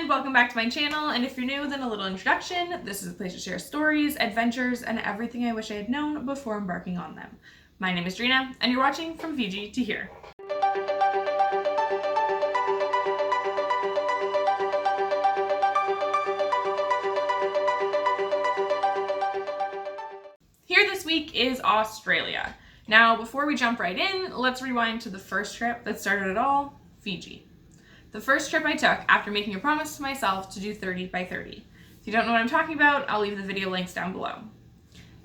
everyone, welcome back to my channel, and if you're new, then a little introduction. This is a place to share stories, adventures, and everything I wish I had known before embarking on them. My name is Drina, and you're watching From Fiji to Here. Here this week is Australia. Now, before we jump right in, let's rewind to the first trip that started it all, Fiji. The first trip I took after making a promise to myself to do 30 by 30. If you don't know what I'm talking about, I'll leave the video links down below.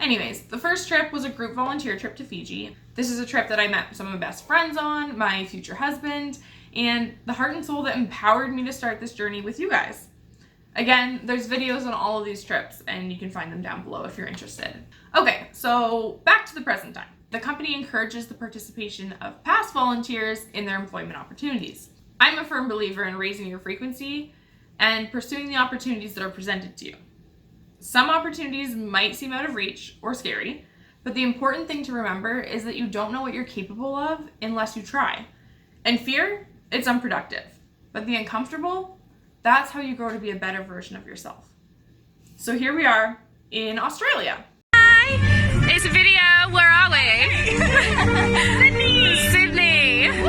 Anyways, the first trip was a group volunteer trip to Fiji. This is a trip that I met some of my best friends on, my future husband, and the heart and soul that empowered me to start this journey with you guys. Again, there's videos on all of these trips, and you can find them down below if you're interested. Okay, so back to the present time. The company encourages the participation of past volunteers in their employment opportunities. I'm a firm believer in raising your frequency and pursuing the opportunities that are presented to you. Some opportunities might seem out of reach or scary, but the important thing to remember is that you don't know what you're capable of unless you try. And fear, it's unproductive. But the uncomfortable, that's how you grow to be a better version of yourself. So here we are in Australia. Hi! It's a video. Where are we? Sydney! Woo!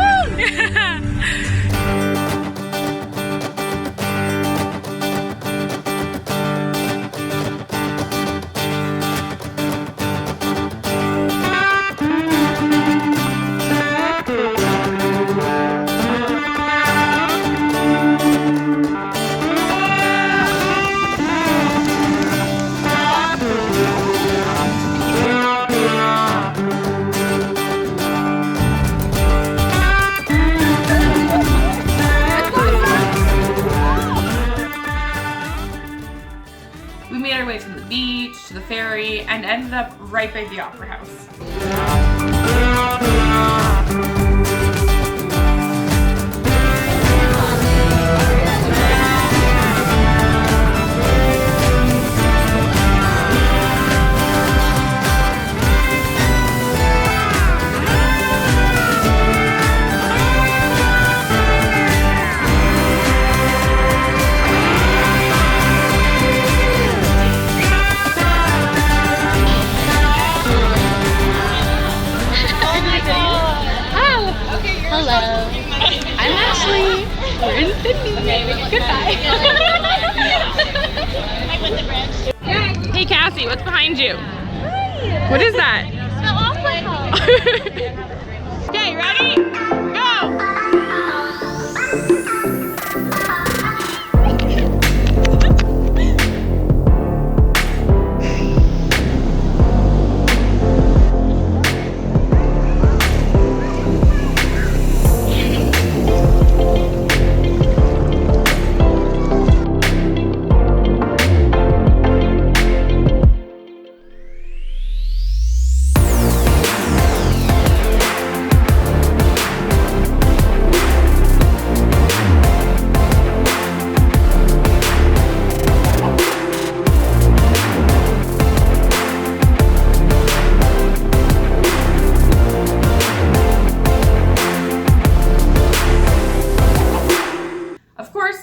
We made our way from the beach to the ferry and ended up right by the Opera House. Hello. I'm Ashley. We're in Sydney. Goodbye. Hey Cassie, what's behind you? Hi. What is that? Okay, ready? Go!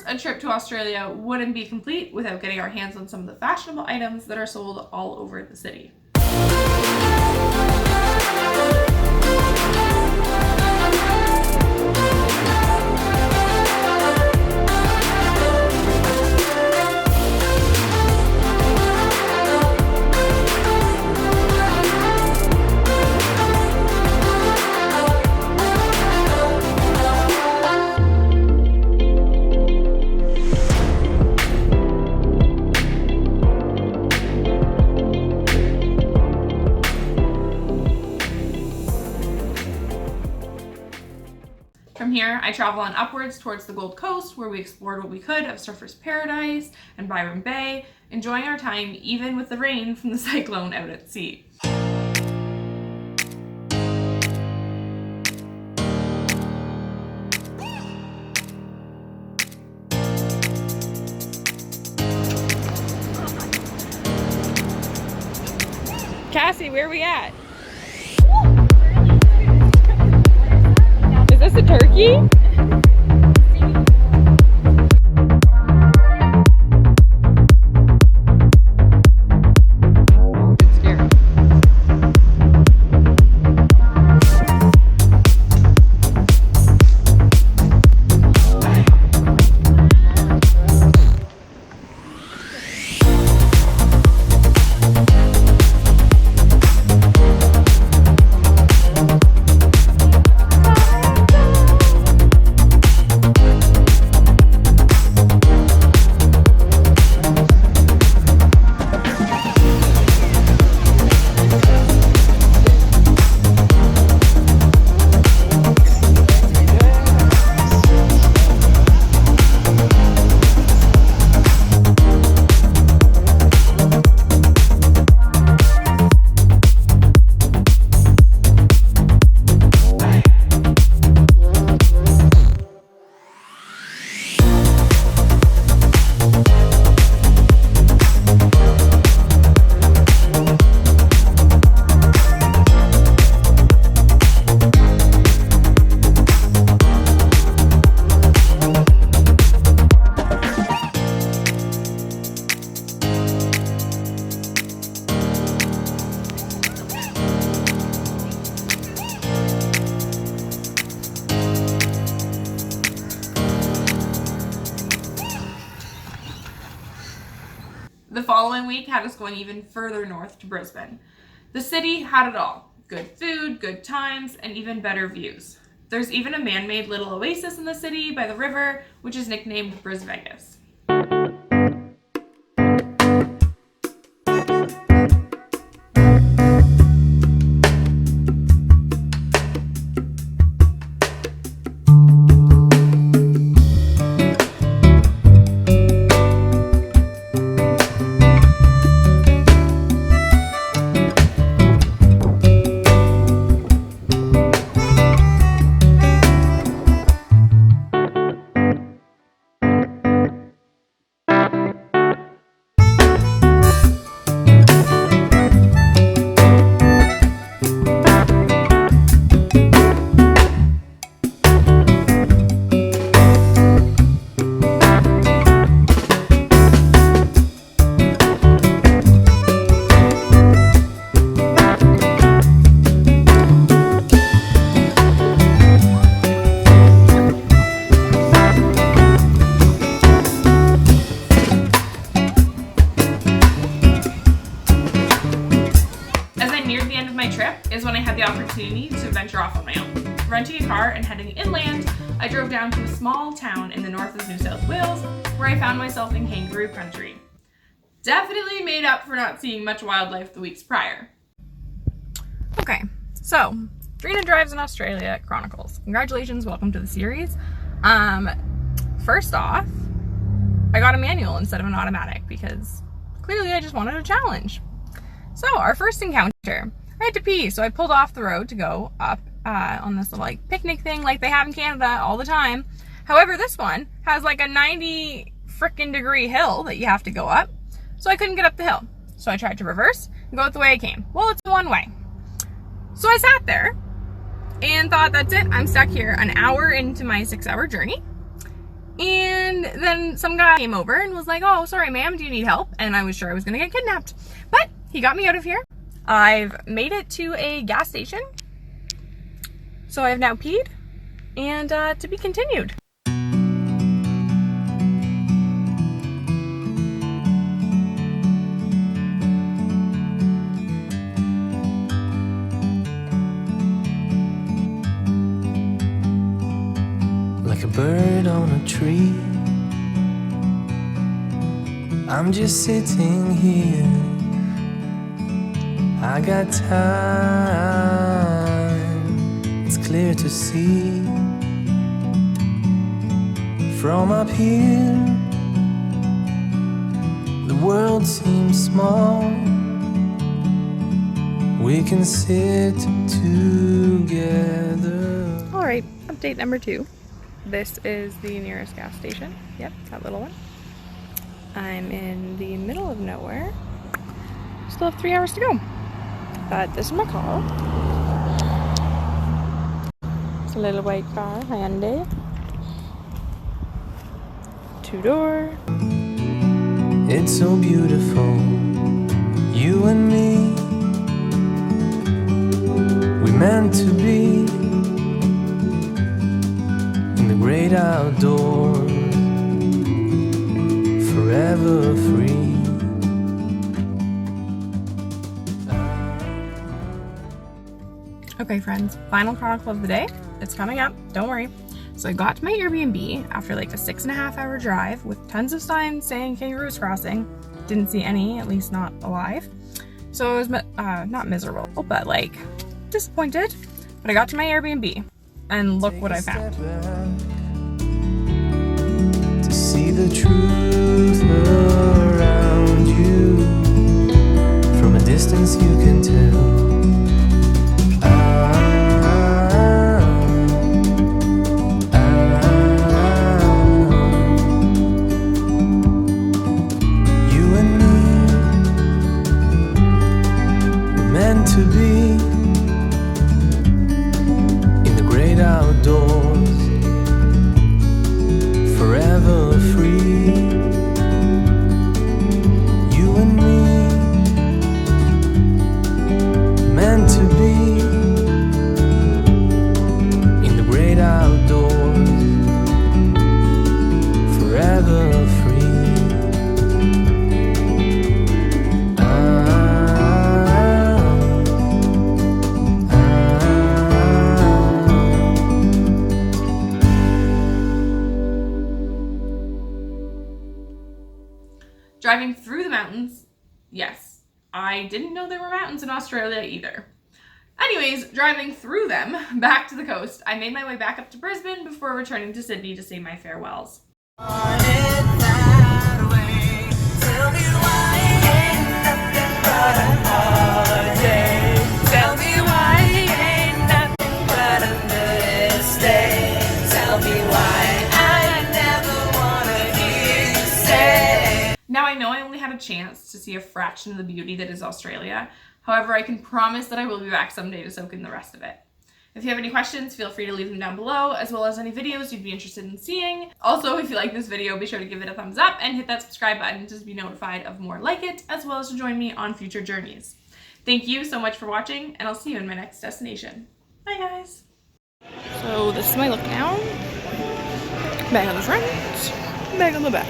A trip to Australia wouldn't be complete without getting our hands on some of the fashionable items that are sold all over the city. From here, I travel on upwards towards the Gold Coast, where we explored what we could of Surfers Paradise and Byron Bay, enjoying our time even with the rain from the cyclone out at sea. Cassie, where are we at? Is this a turkey? The following week had us going even further north to Brisbane. The city had it all. Good food, good times, and even better views. There's even a man-made little oasis in the city by the river, which is nicknamed Bris Vegas. Is when I had the opportunity to venture off on my own. Renting a car and heading inland, I drove down to a small town in the north of New South Wales where I found myself in kangaroo country. Definitely made up for not seeing much wildlife the weeks prior. Okay, so Drina Drives in Australia Chronicles. Congratulations, welcome to the series. First off, I got a manual instead of an automatic because clearly I just wanted a challenge. So our first encounter, I had to pee, so I pulled off the road to go up on this little like picnic thing like they have in Canada all the time. However, this one has like a 90 frickin' degree hill that you have to go up, so I couldn't get up the hill. So I tried to reverse and go out the way I came. Well, it's one way. So I sat there and thought, that's it, I'm stuck here an hour into my 6-hour journey. And then some guy came over and was like, oh, sorry ma'am, do you need help? And I was sure I was gonna get kidnapped. But he got me out of here. I've made it to a gas station, so I have now peed, and to be continued. Like a bird on a tree, I'm just sitting here. I got time, it's clear to see. From up here, the world seems small. We can sit together. Alright, update number 2. This is the nearest gas station. Yep, that little one. I'm in the middle of nowhere. Still have 3 hours to go. But this is my car. It's a little white car, Hyundai. 2-door. It's so beautiful, you and me. We meant to be in the great outdoors, forever free. Okay friends, final chronicle of the day. It's coming up, don't worry. So I got to my Airbnb after like a 6.5-hour drive with tons of signs saying kangaroos crossing. Didn't see any, at least not alive. So I was not miserable, but like disappointed. But I got to my Airbnb and look what I found. To see the truth around you, from a distance you can tell. To be in the great outdoors, forever free. You and me, meant to be in the great outdoors, forever free. Driving through the mountains, yes, I didn't know there were mountains in Australia either. Anyways, driving through them back to the coast, I made my way back up to Brisbane before returning to Sydney to say my farewells. Now I know I only had a chance to see a fraction of the beauty that is Australia. However, I can promise that I will be back someday to soak in the rest of it. If you have any questions, feel free to leave them down below, as well as any videos you'd be interested in seeing. Also, if you like this video, be sure to give it a thumbs up and hit that subscribe button to be notified of more like it, as well as to join me on future journeys. Thank you so much for watching, and I'll see you in my next destination. Bye, guys. So this is my look now. Bag on the front, bag on the back.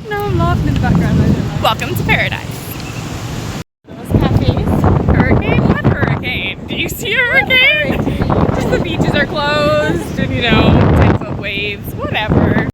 No, I'm laughing in the background. Welcome to paradise. Those cafes. Hurricane? What hurricane? Do you see a hurricane? Just the beaches are closed and 10-foot waves, whatever.